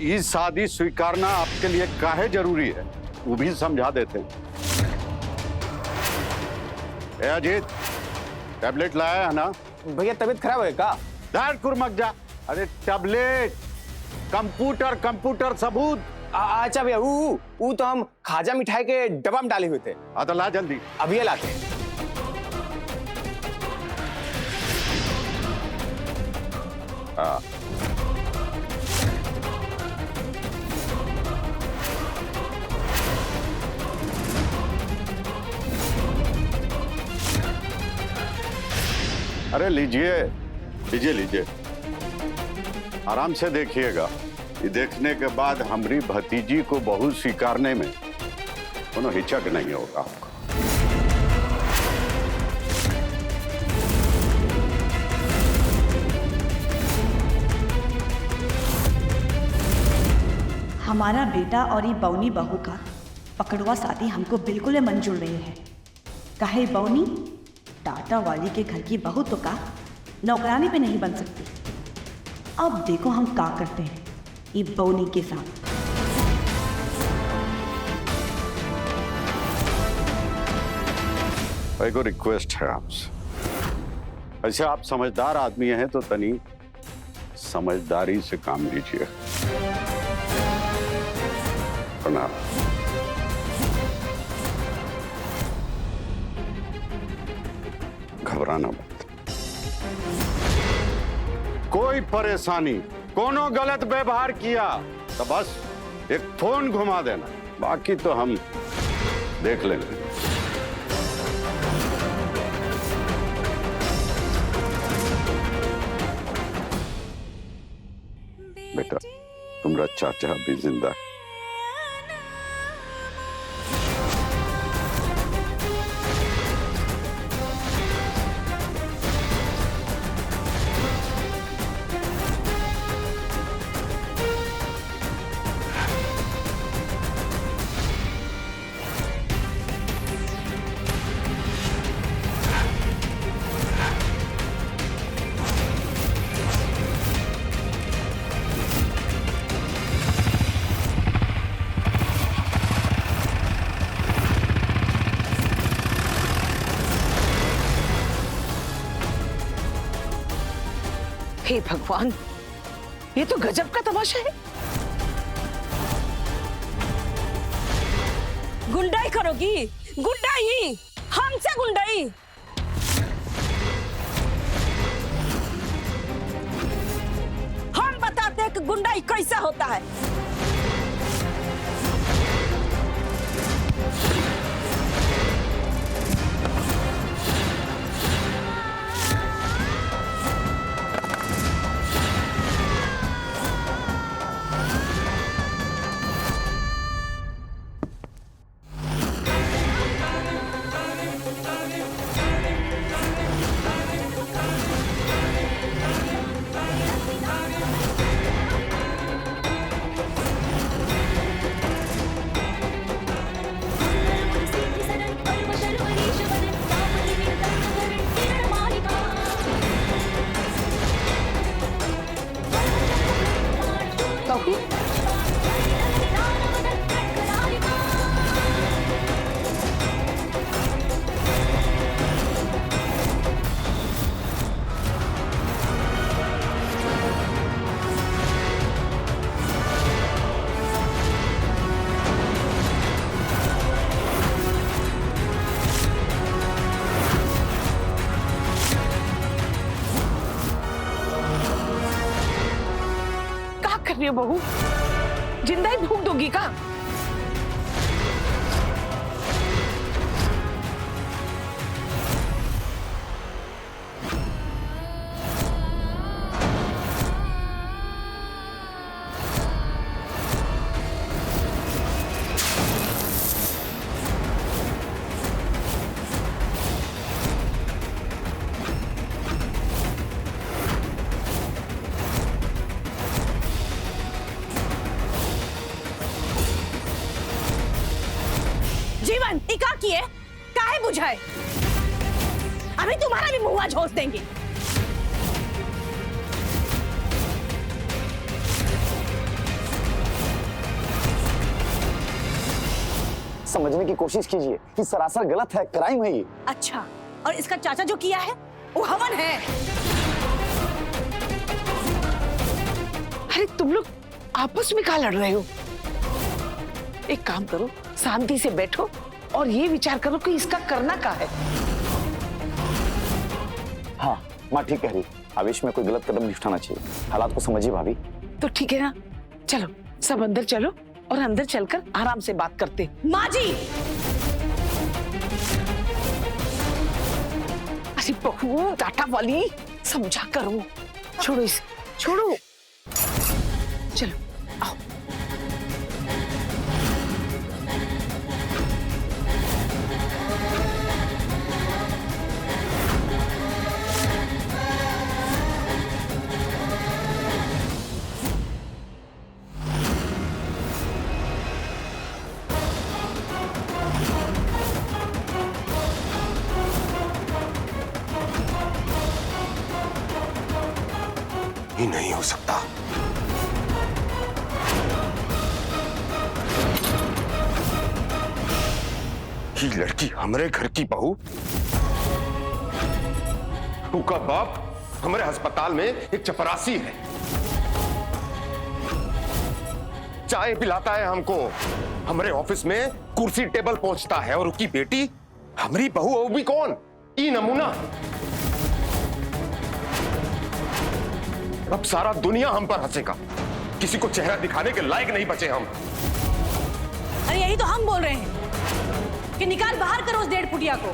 ये शादी स्वीकारना आपके लिए काहे जरूरी है वो भी समझा देते हैं। ए अजीत, टैबलेट लाया है ना? भैया तबीयत खराब है का? दार कुरमक जा। अरे टैबलेट, कंप्यूटर सबूत। अच्छा भैया, वो तो हम खाजा मिठाई के डब्बा में डाले हुए थे। हाँ तो ला जल्दी। अभी लाते हैं। हाँ अरे लीजिए लीजिए लीजिए, आराम से देखिएगा। ये देखने के बाद हमारी भतीजी को बहू स्वीकारने में कोनो हिचक नहीं होगा आपको। हमारा बेटा और ये बौनी बहू का पकड़वा शादी हमको बिल्कुल मंजूर नहीं है। काहे बौनी टाटा वाली के घर की बहू तो का नौकरानी पे नहीं बन सकती। अब देखो हम क्या करते हैं ये बौनी के साथ। भाई को रिक्वेस्ट है आपसे, ऐसे आप समझदार आदमी हैं तो तनी समझदारी से काम लीजिए। प्रणाम। घबराना मत। कोई परेशानी, कोनो गलत व्यवहार किया तो बस एक फोन घुमा देना, बाकी तो हम देख लेंगे। बेटा तुम्हारा चाचा भी जिंदा है। हे भगवान, ये तो गजब का तमाशा है। गुंडाई करोगी? गुंडाई? हमसे गुंडाई? हम बताते हैं कि गुंडाई कैसा होता है। कर रही हो बहू? जिंदा ही फूंक दोगी का? जीवन इका किए काहे बुझाए? अभी तुम्हारा भी मुंह झोंस देंगे। समझने की कोशिश कीजिए, ये सरासर गलत है, क्राइम है ये। अच्छा, और इसका चाचा जो किया है वो हवन है। अरे तुम लोग आपस में कहाँ लड़ रहे हो? एक काम करो, शांति से बैठो और ये विचार करो कि इसका करना क्या है। हाँ माँ ठीक कह रही, आवेश में कोई गलत कदम नहीं उठाना चाहिए। हालात को समझिए भाभी। तो ठीक है ना, चलो सब अंदर चलो और अंदर चलकर आराम से बात करते। माँ जी, अरे बहू टाटा वाली, समझा करो, छोड़ो इसे, छोड़ो। चलो आओ। ही नहीं हो सकता। ये लड़की हमारे घर की बहू, उनका बाप हमारे अस्पताल में एक चपरासी है, चाय पिलाता है हमको, हमारे ऑफिस में कुर्सी टेबल पहुंचता है, और उसकी बेटी हमारी बहू, वो भी कौन? ई नमूना। अब सारा दुनिया हम पर हंसेगा, किसी को चेहरा दिखाने के लायक नहीं बचे हम। अरे यही तो हम बोल रहे हैं कि निकाल बाहर करो उस 1.5 फुटिया को।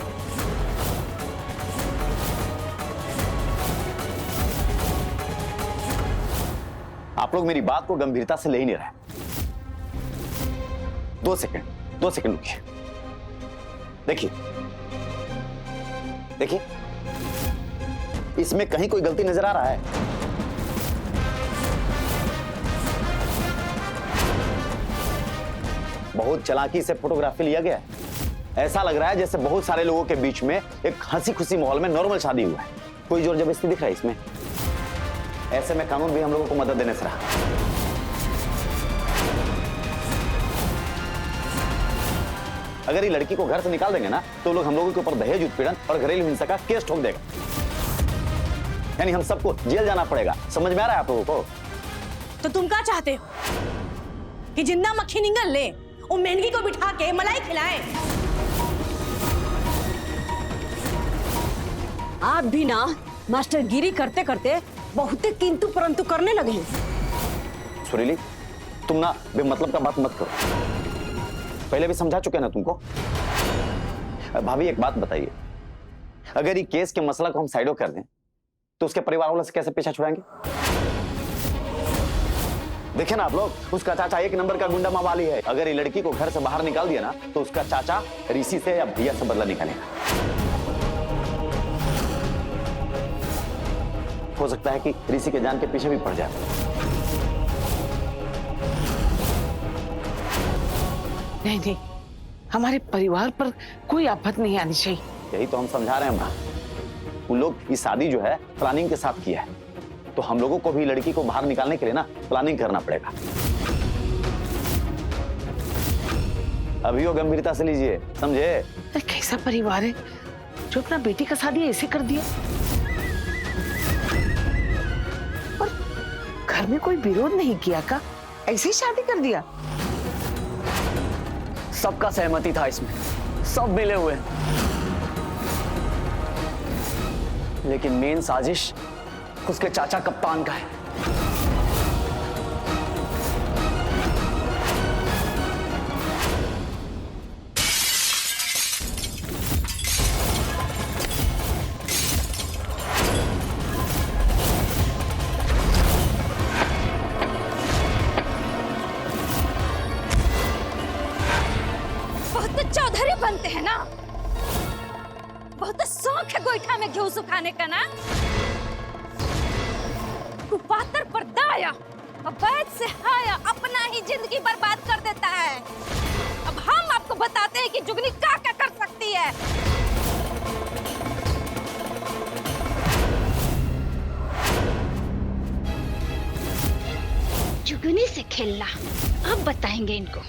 आप लोग मेरी बात को गंभीरता से ले ही नहीं रहे। 2 सेकंड रुकिए। देखिए देखिए, इसमें कहीं कोई गलती नजर आ रहा है? बहुत चालाकी से फोटोग्राफी लिया गया है। ऐसा लग रहा है जैसे बहुत सारे लोगों के बीच में एक हंसी खुशी माहौल में नॉर्मल शादी हुआ है। कोई जोर जबरदस्ती दिख रहा है इसमें? ऐसे में कानून भी हम लोगों को मदद देने से रहा। अगर ये लड़की को घर से निकाल देंगे ना, तो लोग हम लोगों के ऊपर दहेज उत्पीड़न और घरेलू हिंसा का केस ठोक देगा, यानी हम सबको जेल जाना पड़ेगा। समझ में आ रहा है आप लोगों को? तो तुम क्या चाहते हो कि जिंदा मक्खी निगल ले, वो मेंढकी को बिठा के मलाई खिलाए? आप भी ना मास्टर गिरी करते करते बहुत किंतु परंतु करने लगे हैं। सुरीली, तुम ना बेमतलब का बात मत करो, पहले भी समझा चुके हैं ना तुमको। भाभी एक बात बताइए, अगर ये केस के मसला को हम साइडो कर दें तो उसके परिवार वालों से कैसे पीछा छुड़ाएंगे? देखिए ना आप लोग, उसका चाचा 1 नंबर का गुंडा मवाली है। अगर ये लड़की को घर से बाहर निकाल दिया ना, तो उसका चाचा ऋषि से या भैया से बदला निकालेगा। हो सकता है कि ऋषि के जान के पीछे भी पड़ जाए। नहीं, हमारे परिवार पर कोई आफत नहीं आनी चाहिए। यही तो हम समझा रहे हैं माँ। उन लोग ये शादी जो है प्लानिंग के साथ किया है, तो हम लोगों को भी लड़की को बाहर निकालने के लिए ना प्लानिंग करना पड़ेगा। अभी वो गंभीरता से लीजिए, समझे? कैसा परिवार है जो अपना बेटी का शादी ऐसे कर दिया, और घर में कोई विरोध नहीं किया का, ऐसे ही शादी कर दिया। सबका सहमति था इसमें, सब मिले हुए, लेकिन मेन साजिश उसके चाचा कप्तान का है। बहुत चौधरी बनते हैं ना, बहुत शौक है गोईठा में घी सुखाने का ना। कुपातर पर दाया, अवैध से हाया अपना ही जिंदगी बर्बाद कर देता है। अब हम आपको बताते हैं कि जुगनी क्या क्या कर सकती है। जुगनी से खेलना अब बताएंगे इनको।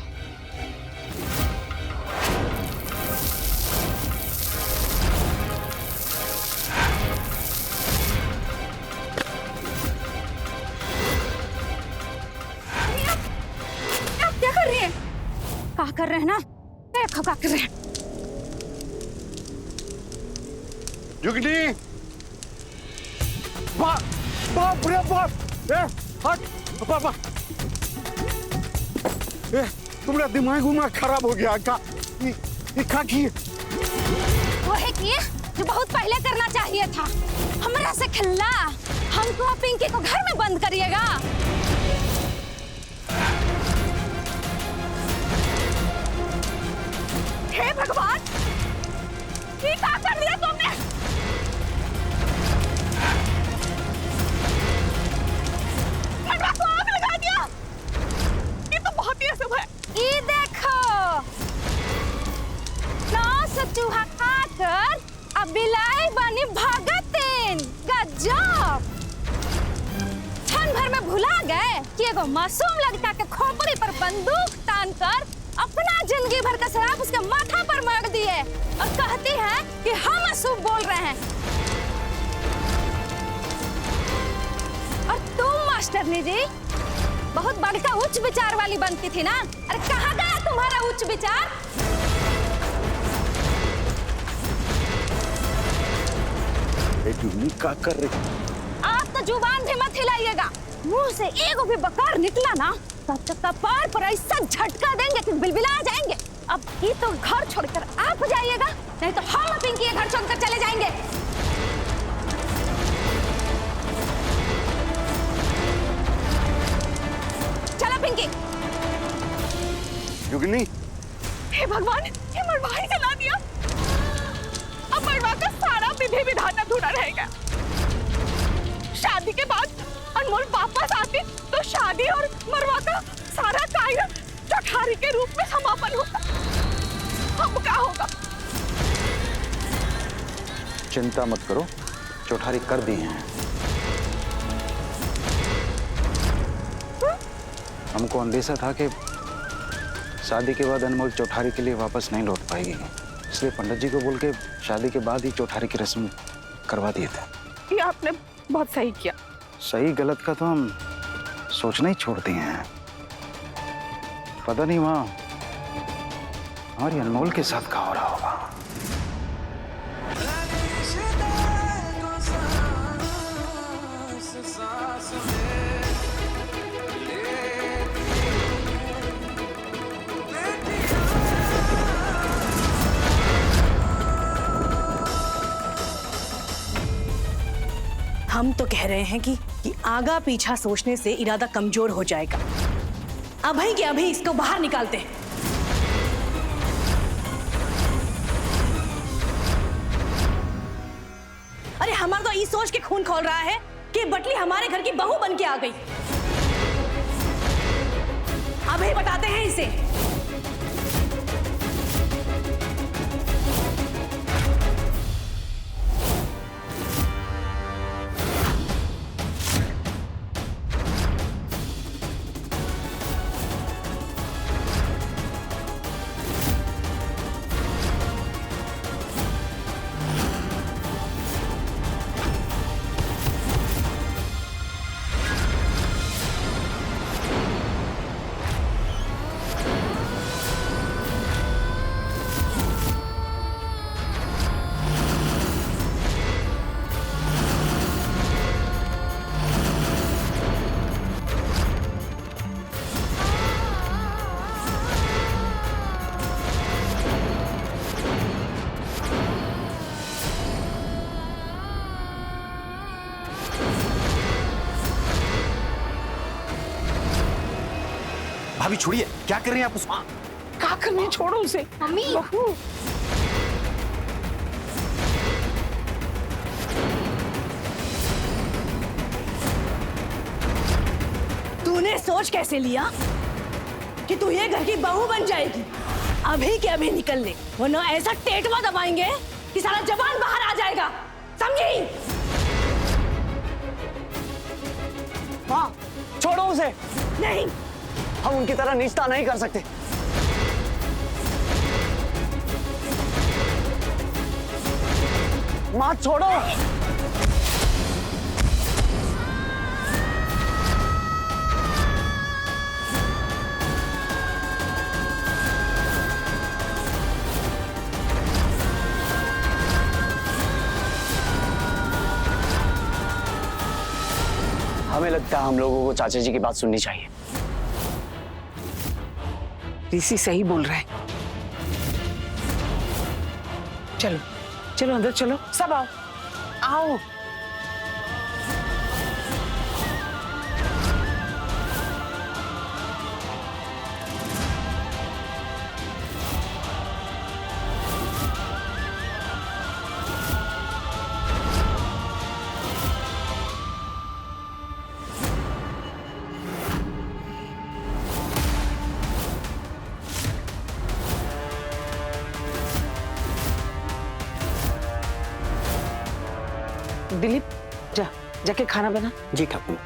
कर रहे हैं ना, देखो क्या कर रहे हैं। जुगनी, बाप रे बाप, हट बाबा, तुम्हारा दिमाग खराब हो गया का? क्या किए? वो है किए जो बहुत पहले करना चाहिए था। हमरा से खिल्ला, हमको और पिंकी को घर में बंद करिएगा। हे भगवान, ये क्या कर दिया तुमने? मटवा को आग लगा दिया। ये तो बहुत ही अशुभ है। ये देखो, से चूहा खाकर अब बिलाई बनी भगतिन। गजब! क्षण भर में भुला गए कि एगो मासूम लड़का के खोपड़ी पर बंदूक तानकर अपना जिंदगी भर का शराब उसके माथा पर मार दिए और कहती है कि हम अशुभ बोल रहे हैं। और तुम मास्टरनी जी बहुत बड़का उच्च विचार वाली बनती थी ना। अरे कहाँ गया तुम्हारा उच्च विचार? क्या कर रही? आप तो जुबान भी मत हिलाइएगा। मुंह से एगो भी बकार निकला ना तो कपार पर ऐसा झटका देंगे कि बिलबिला जाएंगे। अब ये तो घर छोड़कर आप जाइएगा, नहीं तो हम पिंकी घर छोड़कर चले जाएंगे। चला पिंकी। जुगनी, हे भगवान, ये मरवा ही जला दिया। अब मरवा का सारा विधि विधान अधूरा रहेगा। शादी के बाद अनमोल वापस आती तो शादी और मरवा का सारा कार्य चौठारी के रूप में समापन होगा। अब क्या होगा? चिंता मत करो, चौठारी कर दी हैं। हमको अंदेशा था कि शादी के बाद अनमोल चौठारी के लिए वापस नहीं लौट पाएगी, इसलिए पंडित जी को बोल के शादी के बाद ही चौठारी की रस्म करवा दिए थे। ये आपने बहुत सही किया। सही गलत का तो हम सोचना ही छोड़ दिए हैं। पता नहीं वहां हमारी अनमोल के साथ क्या हो रहा होगा। हम तो कह रहे हैं कि आगा पीछा सोचने से इरादा कमजोर हो जाएगा। अभी के अभी इसको बाहर निकालते हैं। अरे हमारा तो ये सोच के खून खोल रहा है कि बटली हमारे घर की बहू बन के आ गई। अभी बताते हैं इसे। भाभी छोड़िए, क्या कर रही हैं आप उसको? क्या करने, छोड़ो उसे। मम्मी। बहू, तूने सोच कैसे लिया कि तू ये घर की बहू बन जाएगी? अभी के अभी निकल ले, वरना ऐसा टेटवा दबाएंगे कि सारा जबान बाहर आ जाएगा, समझी? हाँ, छोड़ो उसे। नहीं, हम उनकी तरह निष्ठा नहीं कर सकते। माँ छोड़ो। हमें लगता है हम लोगों को चाचा जी की बात सुननी चाहिए। ऋषि सही बोल रहा है। चलो चलो अंदर चलो, सब आओ आओ। दिलीप जाके खाना बना। जी ठाकुर।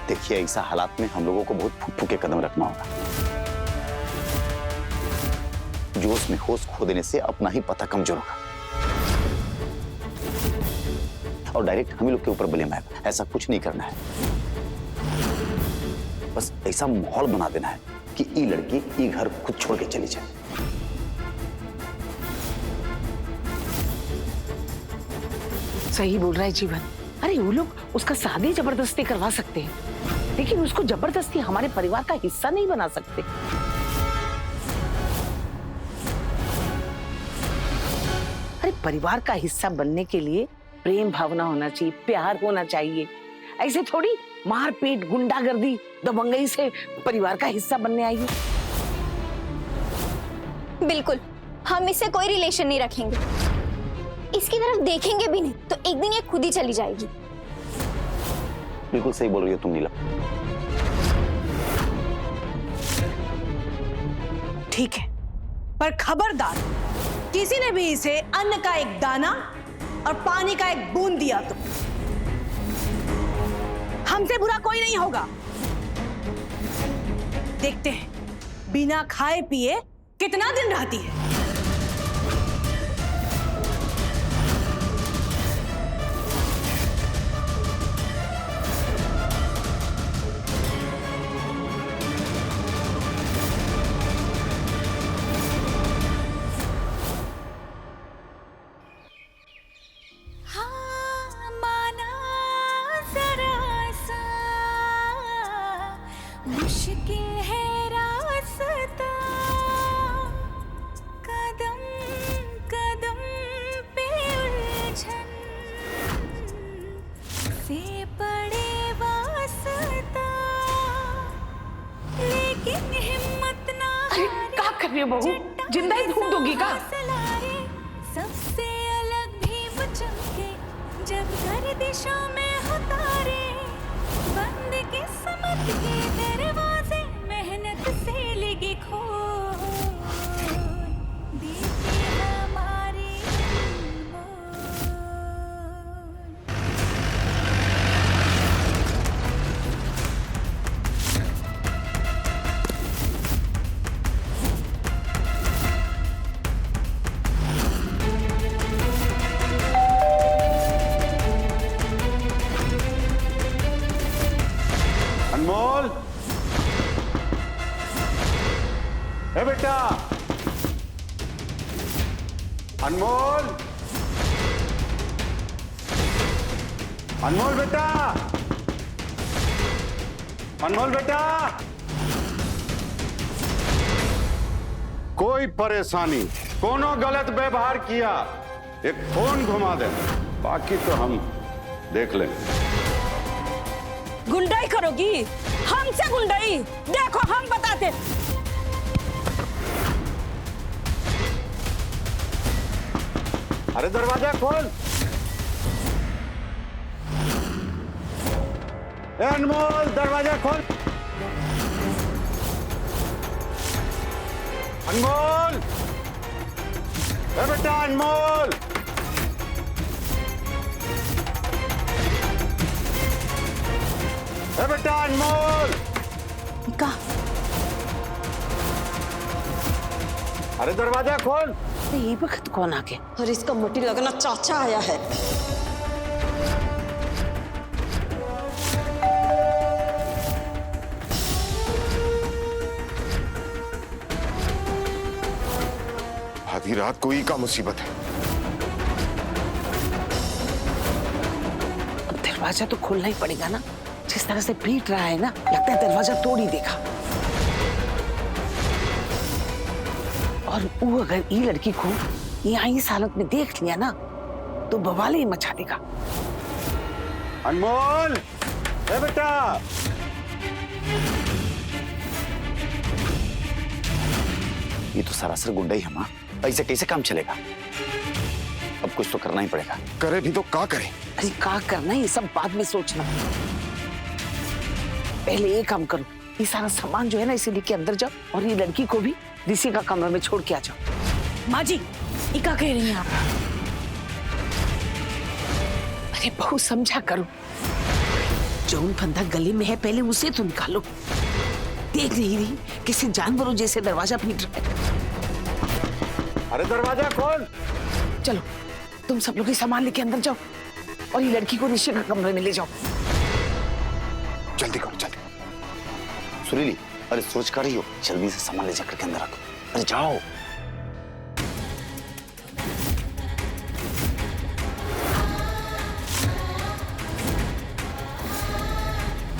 देखिए ऐसा हालात में हम लोगों को बहुत फूक के कदम रखना होगा। जोश में होश खो देने से अपना ही पता कमजोर होगा और डायरेक्ट हम ही लोग के ऊपर ब्लेम आएगा। ऐसा कुछ नहीं करना है, बस ऐसा माहौल बना देना है कि ये लड़की ये घर खुद छोड़ के चली जाए। सही बोल रहा है जीवन। अरे वो लोग उसका शादी जबरदस्ती करवा सकते हैं, लेकिन उसको जबरदस्ती हमारे परिवार का हिस्सा नहीं बना सकते। अरे परिवार का हिस्सा बनने के लिए प्रेम भावना होना चाहिए, प्यार होना चाहिए। ऐसे थोड़ी मारपीट, गुंडागर्दी, दबंगई से परिवार का हिस्सा बनने आएगी। बिल्कुल, हम इससे कोई रिलेशन नहीं रखेंगे, इसकी तरफ देखेंगे भी नहीं, तो एक दिन ये खुद ही चली जाएगी। बिल्कुल सही बोल रही हो तुम नीलम। ठीक है, पर खबरदार किसी ने भी इसे अन्न का एक दाना और पानी का एक बूंद दिया तो हमसे बुरा कोई नहीं होगा। देखते हैं बिना खाए पिए कितना दिन रहती है। मुश्किल है रास्ता, कदम कदम पे उलझन से पड़े वास्ता, लेकिन हिम्मत ना हारे। क्या कर रही हो बहू? जिंदा ही फूंक दोगी का? सबसे अलग भी वो चमके जब गर्दिशों में हो तारे, बंद किस्मत के दरवाजे मेहनत से लगी खोल, देखे हमारी अनमोल, ए बेटा, अनमोल, अनमोल बेटा, अनमोल बेटा, कोई परेशानी, कोनो गलत व्यवहार किया, एक फोन घुमा दे, बाकी तो हम देख लेंगे। गुंडाई करोगी? हमसे गुंडाई? देखो हम बताते। अरे दरवाजा खोल। ए अनमोल, दरवाजा खोल। अनमोल, ए बेटा अनमोल, ए बेटा अनमोल। का? अरे दरवाजा खोल। ये वक्त कौन आ गया? और इसका मोटी लगना चाचा आया है। आधी रात को ही का मुसीबत है। अब दरवाजा तो खोलना ही पड़ेगा ना। जिस तरह से पीट रहा है ना, लगता है दरवाजा तोड़ ही देगा। और वो अगर ये लड़की को यहाँ इस हालत में देख लिया ना, तो बवाल ही मचा देगा। अनमोल, ए बेटा, ये तो सरासर गुंडा ही है माँ, ऐसे कैसे काम चलेगा? अब कुछ तो करना ही पड़ेगा। करे भी तो क्या करे? अरे क्या करना है, ये सब बाद में सोचना। पहले ये काम करो, ये सारा सामान जो है ना इसे लेके अंदर जाओ और ये लड़की को भी ऋषि का कमरा में छोड़ के आ जाओ। माँ जी, ये क्या कह रही हैं आप? अरे बहू समझा करो, जौन फंदा गले में है पहले उसे तो निकालो। देख नहीं रही किसी जानवरों जैसे दरवाजा पीट रहा है। अरे दरवाजा खोल। चलो तुम सब लोग ये सामान लेके अंदर जाओ और ये लड़की को ऋषि का कमरे में ले जाओ। जल्दी करो, जल्दी। सुरीली, अरे सोच कर रही हो, जल्दी से सामान ले जाकर के अंदर रखो। अरे जाओ।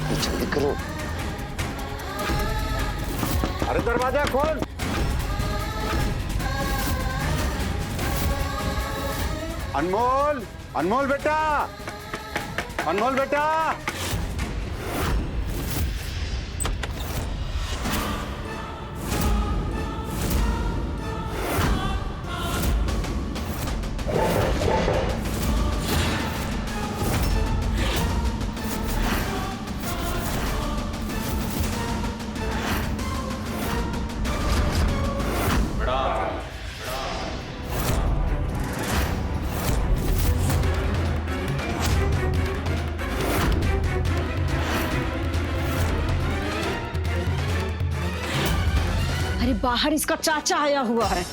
अरे जल्दी करो। अरे दरवाजा खोल। अनमोल, अनमोल बेटा, अनमोल बेटा। अरे बाहर इसका चाचा आया हुआ है।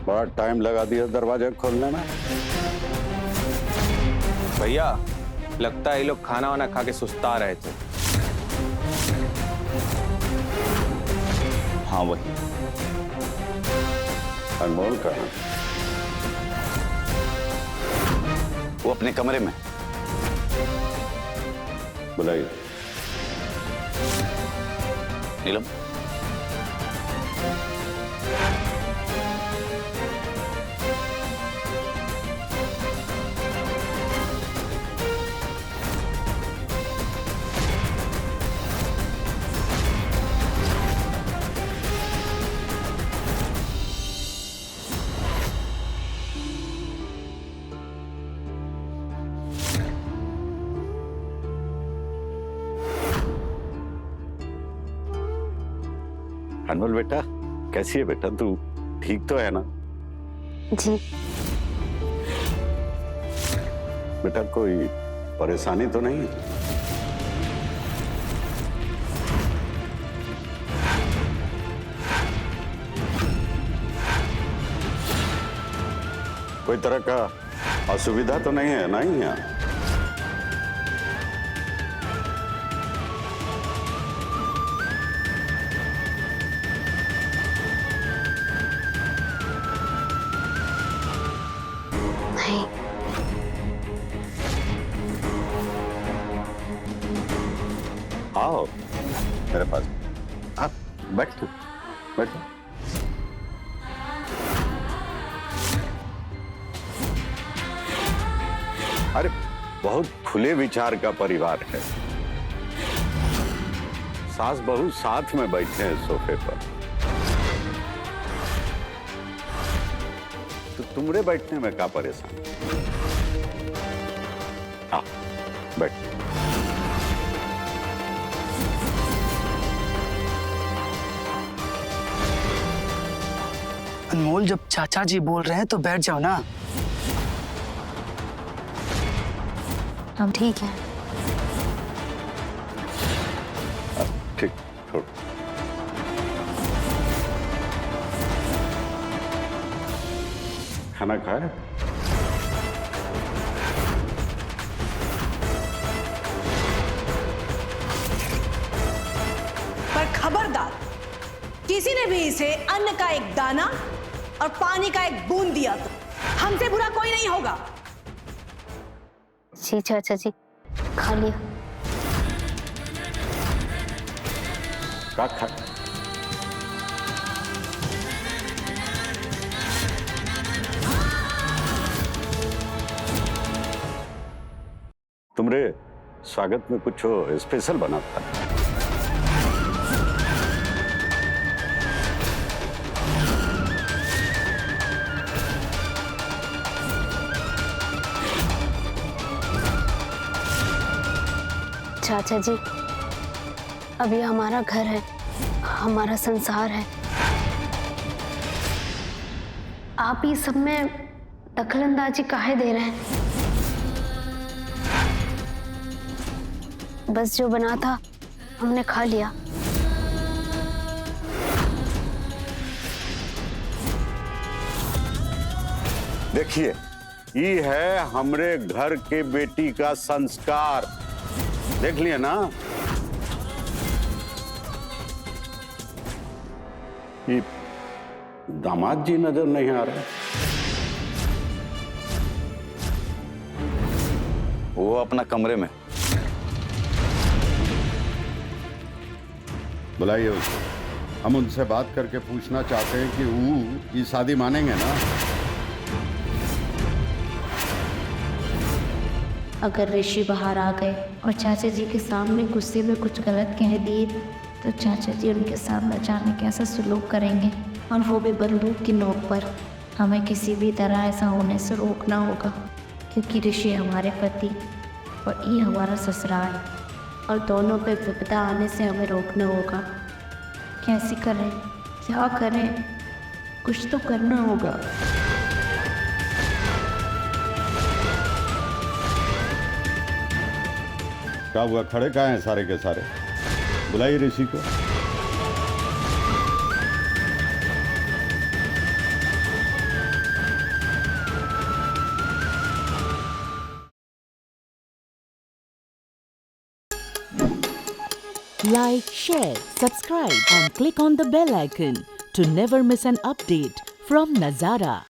बड़ा टाइम लगा दिया दरवाजा खोलने में। भैया, लगता है ये लोग खाना वाना खा के सुस्ता रहे थे। हाँ वही। अनमोल कहाँ? वो अपने कमरे में। बुलाइए। नीलम, अनमोल बेटा, कैसी है बेटा तू? ठीक तो है ना? जी। बेटा कोई परेशानी तो नहीं है? कोई तरह का असुविधा तो नहीं है ना ही यहाँ? नहीं। आओ मेरे पास। आप बैठो, बैठो। अरे बहुत खुले विचार का परिवार है। सास बहू साथ में बैठे हैं सोफे पर, तो तुमरे बैठने में क्या परेशान? आओ बैठ। अनमोल, जब चाचा जी बोल रहे हैं तो बैठ जाओ ना। हम ठीक है। ठीक, छोड़। खाना खाए? किसी ने भी इसे अन्न का एक दाना और पानी का एक बूंद दिया तो हमसे बुरा कोई नहीं होगा। जी चाचा जी, खा लिया। खा तुमरे स्वागत में कुछ स्पेशल बना था। चाचा जी, अब ये हमारा घर है, हमारा संसार है। आप ये सब में दखलंदाजी काहे दे रहे हैं? बस जो बना था हमने खा लिया। देखिए, ये है हमरे घर के बेटी का संस्कार। देख लिए ना, ये दामाद जी नजर नहीं आ रहे। वो अपना कमरे में। बुलाइए उसको, हम उनसे बात करके पूछना चाहते हैं कि वो ये शादी मानेंगे ना। अगर ऋषि बाहर आ गए और चाचा जी के सामने गुस्से में कुछ गलत कह दिए तो चाचा जी उनके सामने जाने कैसा सलूक करेंगे, और वो भी बंदूक की नोक पर। हमें किसी भी तरह ऐसा होने से रोकना होगा, क्योंकि ऋषि हमारे पति और ये हमारा ससुराल, और दोनों पे विपदा आने से हमें रोकना होगा। कैसे करें, क्या करें, कुछ तो करना होगा। क्या हुआ, खड़े कहाँ हैं सारे के सारे? बुलाइए ऋषि को। Like, share, subscribe and click on the bell icon to never miss an update from Nazara.